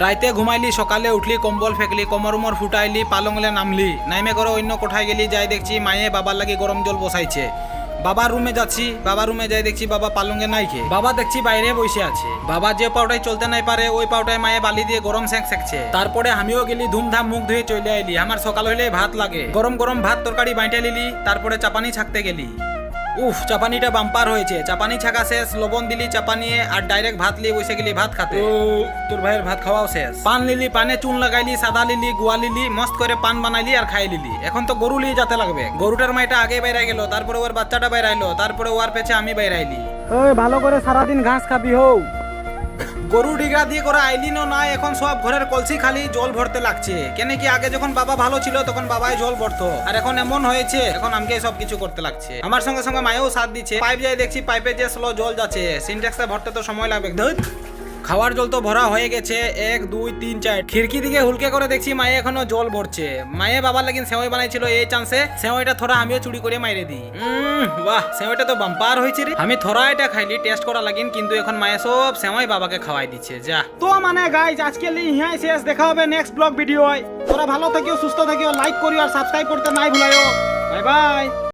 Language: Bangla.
রাইতে ঘুমাইলি, সকালে উঠলি, কম্বল ফেকলি, কোমর উমর ফুটাইলি, পালংলে নামলি, নাইমে করে অন্য কোঠায় গেলি, যাই দেখছি মায়ে বাবার লাগি গরম জল বসাইছে। বাবার রুমে যাচ্ছি, বাবার রুমে যাই দেখছি বাবা পালঙ্গে নাই খেয়ে, বাবা দেখছি বাইরে বসে আছে। বাবা যে পাউটায় চলতে নাই পারে ওই পাউটায় মায়ে বালি দিয়ে গরম সেঁকছে। তারপরে আমিও গেলি ধুমধাম মুখ ধুয়ে চলে আইলি। আমার সকাল হইলে ভাত লাগে, গরম গরম ভাত তরকারি বাইটে লিলি। তারপরে চাপানি ছাকতে গেলি। উফ, চাপানিটা বাম্পার হয়েছে। চাপানি ছাকা শেষ, লবণ দিলি চাপানিয়ে আর ডাইরেক্ট ভাত লিয়ে বসে গেলি ভাত খাতে। ও তোর ভাইয়ের ভাত খাওয়াও শেষ। পান লিলি, পানে চুন লাগাইলি, সাদা লিলি, গুয়া লিলি, মস্ত করে পান বানাইলি আর খাই লিলি। এখন তো গরু লিয়ে যেতে লাগবে। গরুটার মাইটা আগে বাইরে গেল, তারপরে ওর বাচ্চাটা বাইরাইলো, তারপরে ওর পেছে আমি বাইরাইলি। ওই ভালো করে সারাদিন ঘাস খাবি হও। গরু ডিগরা দিয়ে করে আইলিনও না, এখন সব ঘরের কলসি খালি জল ভরতে লাগছে। কেন কি আগে যখন বাবা ভালো ছিল তখন বাবাই জল ভরতো, আর এখন এমন হয়েছে এখন আমাকে সব কিছু করতে লাগছে। আমার সঙ্গে সঙ্গে মায়েও সাথ দিচ্ছে। পাইপ যাই দেখছি, পাইপে যে স্লো জল যাচ্ছে, সিনট্যাক্সে ভরতে তো সময় লাগবে। ধুর, খাওয়ার জল তো ভরা হয়ে গেছে, 1 2 3 4। খিড়কি দিকে হুলকে করে দেখছি মায়ে এখনো জল ভরছে। মায়ে বাবার লাগিন সেওই বানাইছিল, এই চান্সে সেওইটা থোড়া আমিও চুরি করে মাইরে দিই। বাহ, সেওইটা তো বাম্পার হয়েছে রে। আমি থোড়া এটা খাইলি টেস্ট করা লাগিন, কিন্তু এখন মায়ে সব সেওই বাবাকে খাওয়াই দিচ্ছে। যা তো মানে গাইজ আজকে ইহাই শেষ, দেখা হবে নেক্সট ব্লগ ভিডিও। তোরা ভালো থাকিও, সুস্থ থাকিও, লাইক করিও আর সাবস্ক্রাইব করতে নাই ভুলাইও। Bye bye.